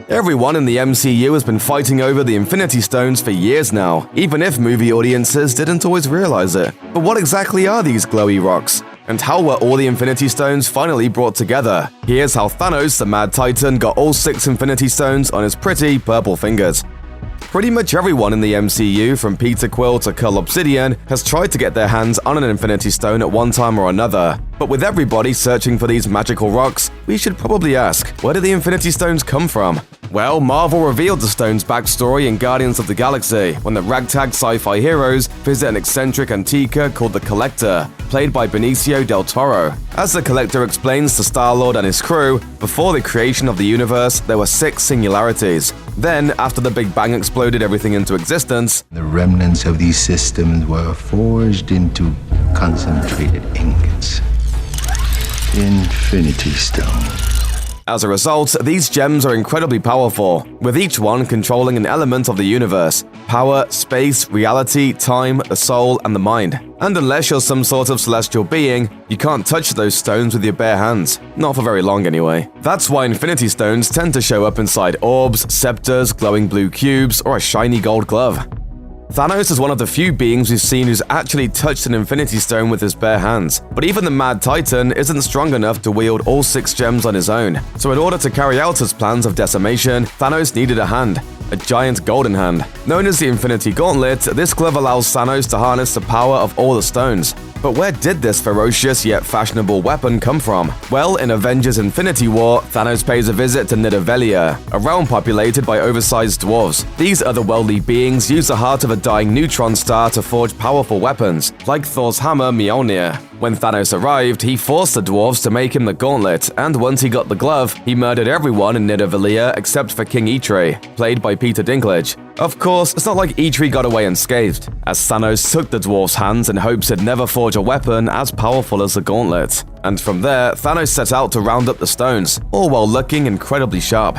Everyone in the MCU has been fighting over the Infinity Stones for years now, even if movie audiences didn't always realize it. But what exactly are these glowy rocks? And how were all the Infinity Stones finally brought together? Here's how Thanos, the Mad Titan, got all 6 Infinity Stones on his pretty purple fingers. Pretty much everyone in the MCU, from Peter Quill to Cull Obsidian, has tried to get their hands on an Infinity Stone at one time or another. But with everybody searching for these magical rocks, we should probably ask, where did the Infinity Stones come from? Well, Marvel revealed the stone's backstory in Guardians of the Galaxy, when the ragtag sci-fi heroes visit an eccentric antiquer called the Collector, played by Benicio del Toro. As the Collector explains to Star-Lord and his crew, before the creation of the universe, there were 6 singularities. Then, after the Big Bang exploded everything into existence, the remnants of these systems were forged into concentrated ingots. Infinity Stone. As a result, these gems are incredibly powerful, with each one controlling an element of the universe: power, space, reality, time, the soul, and the mind. And unless you're some sort of celestial being, you can't touch those stones with your bare hands. Not for very long anyway. That's why Infinity Stones tend to show up inside orbs, scepters, glowing blue cubes, or a shiny gold glove. Thanos is one of the few beings we've seen who's actually touched an Infinity Stone with his bare hands, but even the Mad Titan isn't strong enough to wield all 6 gems on his own. So in order to carry out his plans of decimation, Thanos needed a hand. A giant golden hand. Known as the Infinity Gauntlet, this glove allows Thanos to harness the power of all the stones. But where did this ferocious yet fashionable weapon come from? Well, in Avengers Infinity War, Thanos pays a visit to Nidavellir, a realm populated by oversized dwarves. These otherworldly beings use the heart of a dying neutron star to forge powerful weapons, like Thor's hammer Mjolnir. When Thanos arrived, he forced the dwarves to make him the gauntlet, and once he got the glove, he murdered everyone in Nidavellir except for King Eitri, played by Peter Dinklage. Of course, it's not like Eitri got away unscathed, as Thanos took the dwarf's hands in hopes he'd never forge a weapon as powerful as the gauntlet. And from there, Thanos set out to round up the stones, all while looking incredibly sharp.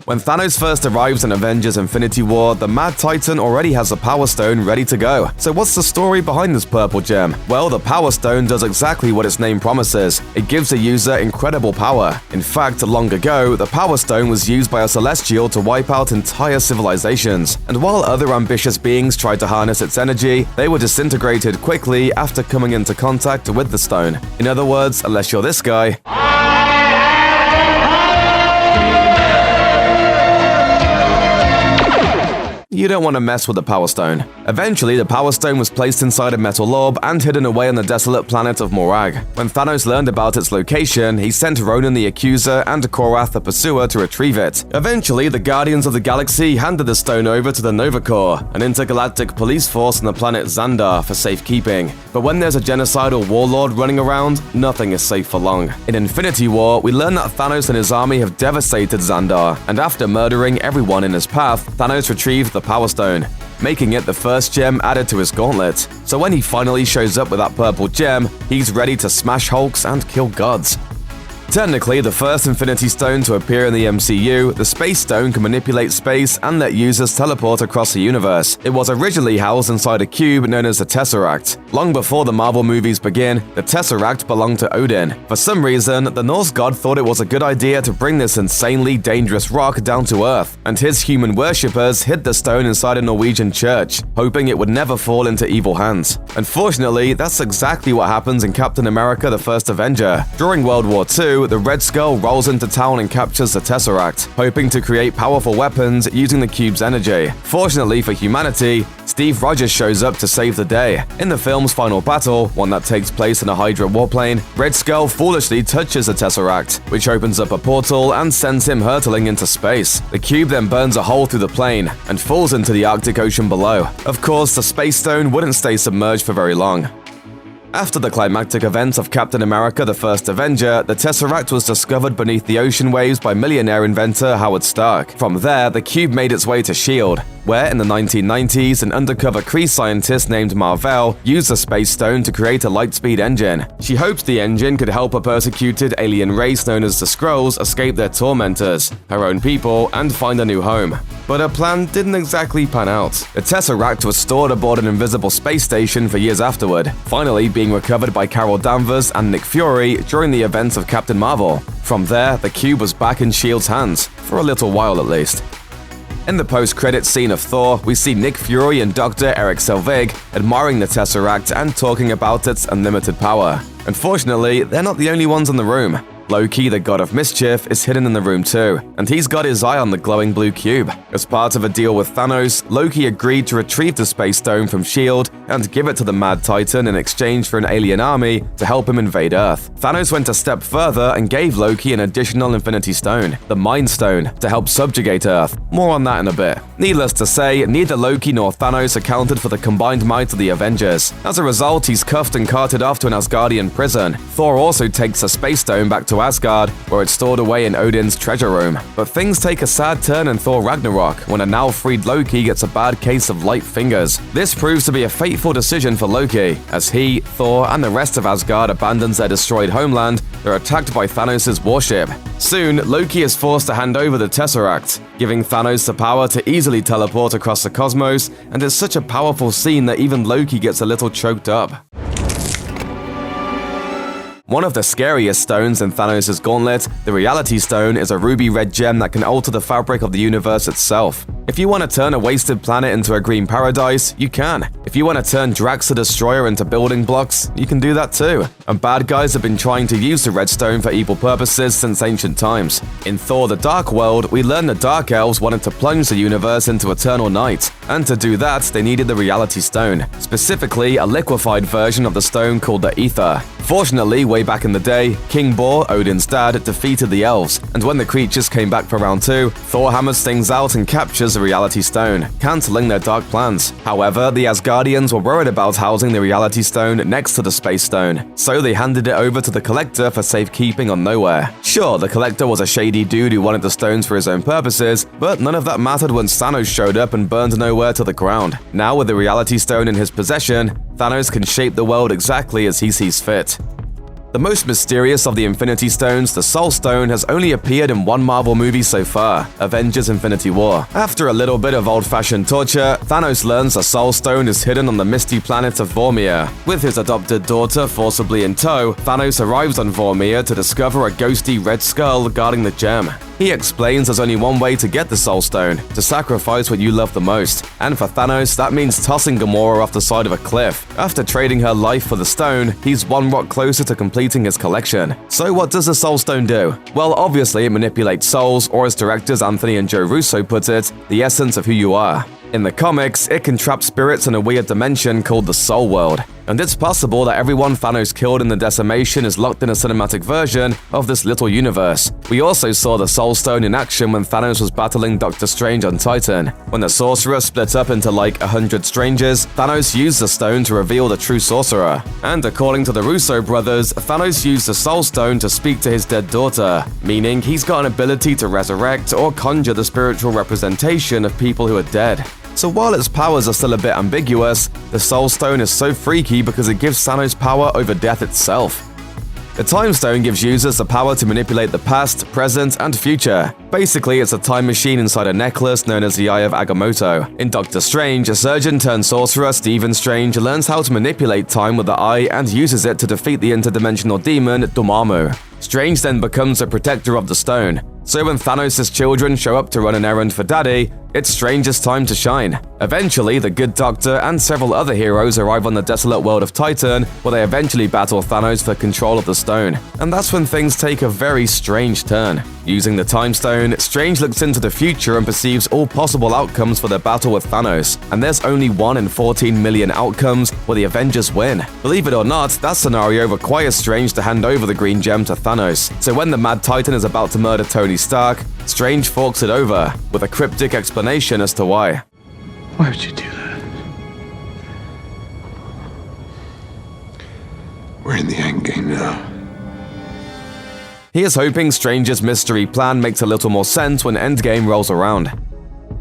When Thanos first arrives in Avengers Infinity War, the Mad Titan already has a Power Stone ready to go. So what's the story behind this purple gem? Well, the Power Stone does exactly what its name promises. It gives the user incredible power. In fact, long ago, the Power Stone was used by a Celestial to wipe out entire civilizations. And while other ambitious beings tried to harness its energy, they were disintegrated quickly after coming into contact with the stone. In other words, unless you're this guy, you don't want to mess with the Power Stone. Eventually, the Power Stone was placed inside a metal orb and hidden away on the desolate planet of Morag. When Thanos learned about its location, he sent Ronan the Accuser and Korath the Pursuer to retrieve it. Eventually, the Guardians of the Galaxy handed the stone over to the Nova Corps, an intergalactic police force on the planet Xandar, for safekeeping. But when there's a genocidal warlord running around, nothing is safe for long. In Infinity War, we learn that Thanos and his army have devastated Xandar, and after murdering everyone in his path, Thanos retrieved the Power Stone, making it the first gem added to his gauntlet. So when he finally shows up with that purple gem, he's ready to smash Hulks and kill gods. Technically, the first Infinity Stone to appear in the MCU, the Space Stone can manipulate space and let users teleport across the universe. It was originally housed inside a cube known as the Tesseract. Long before the Marvel movies begin, the Tesseract belonged to Odin. For some reason, the Norse god thought it was a good idea to bring this insanely dangerous rock down to Earth, and his human worshippers hid the stone inside a Norwegian church, hoping it would never fall into evil hands. Unfortunately, that's exactly what happens in Captain America: The First Avenger. During World War II, the Red Skull rolls into town and captures the Tesseract, hoping to create powerful weapons using the cube's energy. Fortunately for humanity, Steve Rogers shows up to save the day. In the film's final battle, one that takes place in a Hydra warplane, Red Skull foolishly touches the Tesseract, which opens up a portal and sends him hurtling into space. The cube then burns a hole through the plane and falls into the Arctic Ocean below. Of course, the Space Stone wouldn't stay submerged for very long. After the climactic events of Captain America: The First Avenger, the Tesseract was discovered beneath the ocean waves by millionaire inventor Howard Stark. From there, the cube made its way to S.H.I.E.L.D., where in the 1990s an undercover Kree scientist named Marvel used the Space Stone to create a lightspeed engine. She hoped the engine could help a persecuted alien race known as the Skrulls escape their tormentors, her own people, and find a new home. But her plan didn't exactly pan out. The Tesseract was stored aboard an invisible space station for years afterward, finally being recovered by Carol Danvers and Nick Fury during the events of Captain Marvel. From there, the cube was back in S.H.I.E.L.D.'s hands, for a little while at least. In the post-credits scene of Thor, we see Nick Fury and Dr. Eric Selvig admiring the Tesseract and talking about its unlimited power. Unfortunately, they're not the only ones in the room. Loki, the god of mischief, is hidden in the room too, and he's got his eye on the glowing blue cube. As part of a deal with Thanos, Loki agreed to retrieve the Space Stone from S.H.I.E.L.D. and give it to the Mad Titan in exchange for an alien army to help him invade Earth. Thanos went a step further and gave Loki an additional Infinity Stone, the Mind Stone, to help subjugate Earth. More on that in a bit. Needless to say, neither Loki nor Thanos accounted for the combined might of the Avengers. As a result, he's cuffed and carted off to an Asgardian prison. Thor also takes the Space Stone back to Asgard, where it's stored away in Odin's treasure room. But things take a sad turn in Thor Ragnarok when a now-freed Loki gets a bad case of light fingers. This proves to be a fateful decision for Loki, as he, Thor, and the rest of Asgard abandons their destroyed homeland. They're attacked by Thanos' warship. Soon, Loki is forced to hand over the Tesseract, giving Thanos the power to easily teleport across the cosmos, and it's such a powerful scene that even Loki gets a little choked up. One of the scariest stones in Thanos' gauntlet, the Reality Stone, is a ruby-red gem that can alter the fabric of the universe itself. If you want to turn a wasted planet into a green paradise, you can. If you want to turn Drax the Destroyer into building blocks, you can do that too. And bad guys have been trying to use the red stone for evil purposes since ancient times. In Thor: The Dark World, we learn the Dark Elves wanted to plunge the universe into eternal night, and to do that, they needed the Reality Stone, specifically a liquefied version of the stone called the Ether. Fortunately, way back in the day, King Bor, Odin's dad, defeated the elves, and when the creatures came back for round 2, Thor hammers things out and captures the Reality Stone, cancelling their dark plans. However, the Asgardians were worried about housing the Reality Stone next to the Space Stone, so they handed it over to the Collector for safekeeping on Nowhere. Sure, the Collector was a shady dude who wanted the stones for his own purposes, but none of that mattered when Thanos showed up and burned Nowhere to the ground. Now with the Reality Stone in his possession, Thanos can shape the world exactly as he sees fit. The most mysterious of the Infinity Stones, the Soul Stone, has only appeared in one Marvel movie so far, Avengers: Infinity War. After a little bit of old-fashioned torture, Thanos learns the Soul Stone is hidden on the misty planet of Vormir. With his adopted daughter forcibly in tow, Thanos arrives on Vormir to discover a ghosty red skull guarding the gem. He explains there's only one way to get the Soul Stone, to sacrifice what you love the most. And for Thanos, that means tossing Gamora off the side of a cliff. After trading her life for the stone, he's one rock closer to completing his collection. So what does the Soul Stone do? Well, obviously it manipulates souls, or as directors Anthony and Joe Russo put it, the essence of who you are. In the comics, it can trap spirits in a weird dimension called the Soul World, and it's possible that everyone Thanos killed in the decimation is locked in a cinematic version of this little universe. We also saw the Soul Stone in action when Thanos was battling Doctor Strange on Titan. When the Sorcerer split up into like 100 strangers, Thanos used the stone to reveal the true Sorcerer. And according to the Russo brothers, Thanos used the Soul Stone to speak to his dead daughter, meaning he's got an ability to resurrect or conjure the spiritual representation of people who are dead. So while its powers are still a bit ambiguous, the Soul Stone is so freaky because it gives Thanos power over death itself. The Time Stone gives users the power to manipulate the past, present, and future. Basically, it's a time machine inside a necklace known as the Eye of Agamotto. In Doctor Strange, a surgeon-turned-sorcerer, Stephen Strange, learns how to manipulate time with the Eye and uses it to defeat the interdimensional demon Dormammu. Strange then becomes a protector of the stone. So when Thanos' children show up to run an errand for Daddy, it's Strange's time to shine. Eventually, the Good Doctor and several other heroes arrive on the desolate world of Titan, where they eventually battle Thanos for control of the stone. And that's when things take a very strange turn. Using the Time Stone, Strange looks into the future and perceives all possible outcomes for their battle with Thanos. And there's only 1 in 14 million outcomes where the Avengers win. Believe it or not, that scenario requires Strange to hand over the green gem to Thanos. So when the Mad Titan is about to murder Tony Stark, Strange forks it over, with a cryptic explanation as to why. Why would you do that? We're in the endgame now. He is hoping Strange's mystery plan makes a little more sense when Endgame rolls around.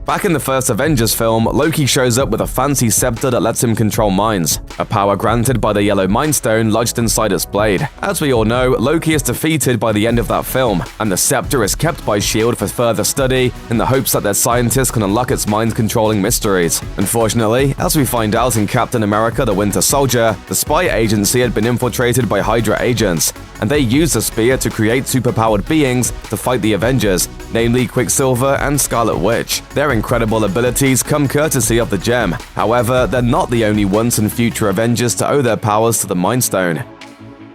Back in the first Avengers film, Loki shows up with a fancy scepter that lets him control minds, a power granted by the yellow Mind Stone lodged inside its blade. As we all know, Loki is defeated by the end of that film, and the scepter is kept by S.H.I.E.L.D. for further study in the hopes that their scientists can unlock its mind-controlling mysteries. Unfortunately, as we find out in Captain America: The Winter Soldier, the spy agency had been infiltrated by Hydra agents, and they used the spear to create superpowered beings to fight the Avengers, namely Quicksilver and Scarlet Witch. Their incredible abilities come courtesy of the gem. However, they're not the only once and future Avengers to owe their powers to the Mind Stone.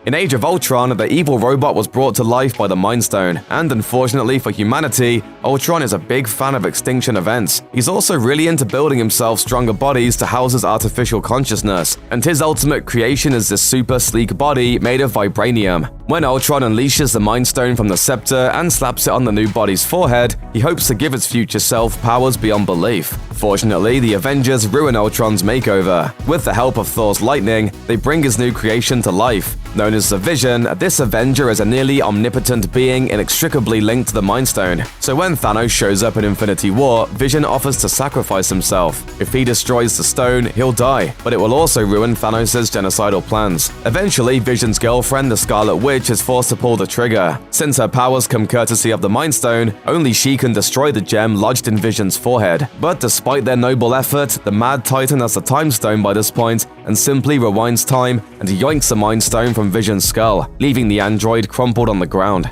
In Age of Ultron, the evil robot was brought to life by the Mind Stone, and unfortunately for humanity, Ultron is a big fan of extinction events. He's also really into building himself stronger bodies to house his artificial consciousness, and his ultimate creation is this super sleek body made of vibranium. When Ultron unleashes the Mind Stone from the scepter and slaps it on the new body's forehead, he hopes to give its future self powers beyond belief. Fortunately, the Avengers ruin Ultron's makeover. With the help of Thor's lightning, they bring his new creation to life. Known as the Vision, this Avenger is a nearly omnipotent being inextricably linked to the Mind Stone. So when Thanos shows up in Infinity War, Vision offers to sacrifice himself. If he destroys the stone, he'll die, but it will also ruin Thanos' genocidal plans. Eventually, Vision's girlfriend, the Scarlet Witch, is forced to pull the trigger. Since her powers come courtesy of the Mind Stone, only she can destroy the gem lodged in Vision's forehead. But despite their noble effort, the Mad Titan has the Time Stone by this point and simply rewinds time and yoinks the Mind Stone from Vision's skull, leaving the android crumpled on the ground.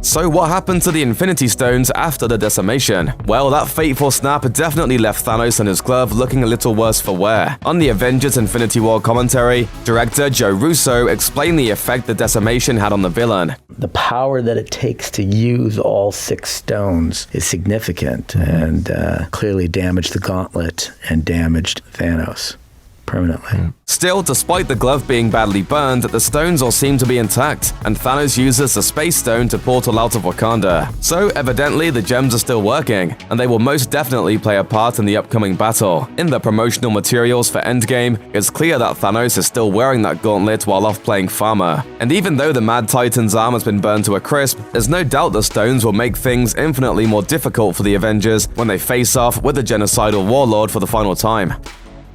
So what happened to the Infinity Stones after the decimation? Well, that fateful snap definitely left Thanos and his glove looking a little worse for wear. On the Avengers Infinity War commentary, director Joe Russo explained the effect the decimation had on the villain. The power that it takes to use all 6 stones is significant and clearly damaged the gauntlet and damaged Thanos permanently. Still, despite the glove being badly burned, the stones all seem to be intact, and Thanos uses the Space Stone to portal out of Wakanda. So evidently the gems are still working, and they will most definitely play a part in the upcoming battle. In the promotional materials for Endgame, it's clear that Thanos is still wearing that gauntlet while off playing farmer. And even though the Mad Titan's arm has been burned to a crisp, there's no doubt the stones will make things infinitely more difficult for the Avengers when they face off with the genocidal warlord for the final time.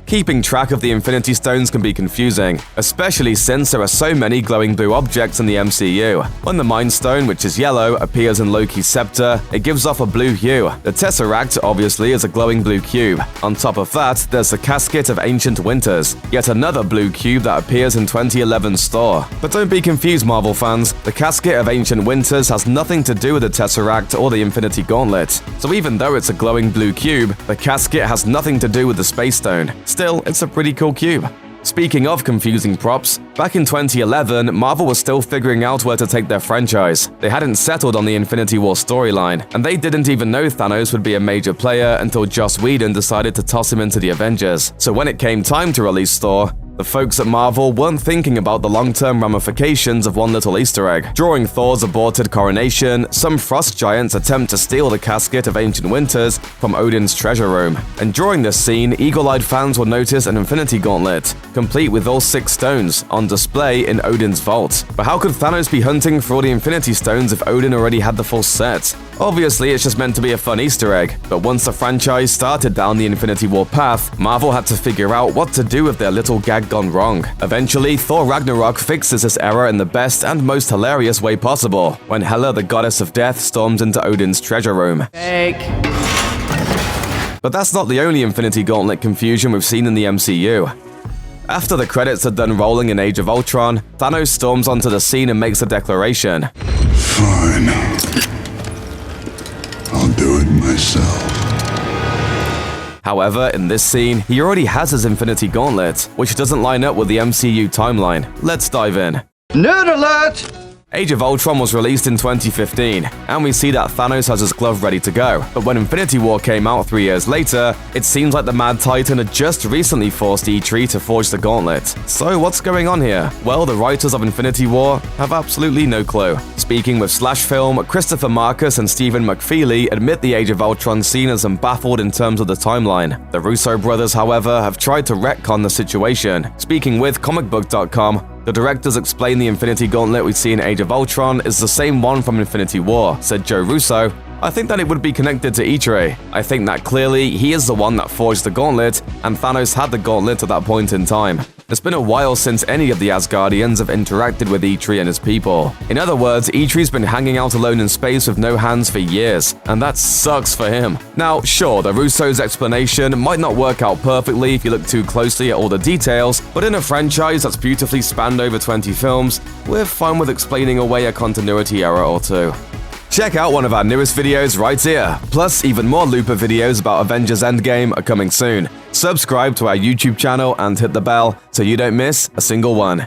Keeping track of the Infinity Stones can be confusing, especially since there are so many glowing blue objects in the MCU. When the Mind Stone, which is yellow, appears in Loki's scepter, it gives off a blue hue. The Tesseract, obviously, is a glowing blue cube. On top of that, there's the Casket of Ancient Winters, yet another blue cube that appears in 2011's Thor. But don't be confused, Marvel fans, the Casket of Ancient Winters has nothing to do with the Tesseract or the Infinity Gauntlet. So even though it's a glowing blue cube, the Casket has nothing to do with the Space Stone. Still, it's a pretty cool cube. Speaking of confusing props, back in 2011, Marvel was still figuring out where to take their franchise. They hadn't settled on the Infinity War storyline, and they didn't even know Thanos would be a major player until Joss Whedon decided to toss him into the Avengers. So when it came time to release Thor, the folks at Marvel weren't thinking about the long-term ramifications of one little Easter egg. During Thor's aborted coronation, some frost giants attempt to steal the Casket of Ancient Winters from Odin's treasure room. And during this scene, eagle-eyed fans will notice an Infinity Gauntlet, complete with all 6 stones, on display in Odin's vault. But how could Thanos be hunting for all the Infinity Stones if Odin already had the full set? Obviously, it's just meant to be a fun Easter egg, but once the franchise started down the Infinity War path, Marvel had to figure out what to do with their little gag gone wrong. Eventually, Thor Ragnarok fixes this error in the best and most hilarious way possible, when Hela, the goddess of death, storms into Odin's treasure room. Fake. But that's not the only Infinity Gauntlet confusion we've seen in the MCU. After the credits are done rolling in Age of Ultron, Thanos storms onto the scene and makes a declaration. Fine. I'll do it myself. However, in this scene, he already has his Infinity Gauntlet, which doesn't line up with the MCU timeline. Let's dive in. Nerd alert! Age of Ultron was released in 2015, and we see that Thanos has his glove ready to go. But when Infinity War came out 3 years later, it seems like the Mad Titan had just recently forced E3 to forge the gauntlet. So what's going on here? Well, the writers of Infinity War have absolutely no clue. Speaking with Film, Christopher Marcus and Stephen McFeely admit the Age of Ultron scene has them baffled in terms of the timeline. The Russo brothers, however, have tried to retcon the situation. Speaking with comicbook.com, the directors explain the Infinity Gauntlet we see in Age of Ultron is the same one from Infinity War, said Joe Russo. I think that it would be connected to Eitri. I think that clearly he is the one that forged the gauntlet, and Thanos had the gauntlet at that point in time. It's been a while since any of the Asgardians have interacted with Eitri and his people. In other words, Eitri's been hanging out alone in space with no hands for years, and that sucks for him. Now, sure, the Russo's explanation might not work out perfectly if you look too closely at all the details, but in a franchise that's beautifully spanned over 20 films, we're fine with explaining away a continuity error or two. Check out one of our newest videos right here. Plus, even more Looper videos about Avengers Endgame are coming soon. Subscribe to our YouTube channel and hit the bell so you don't miss a single one.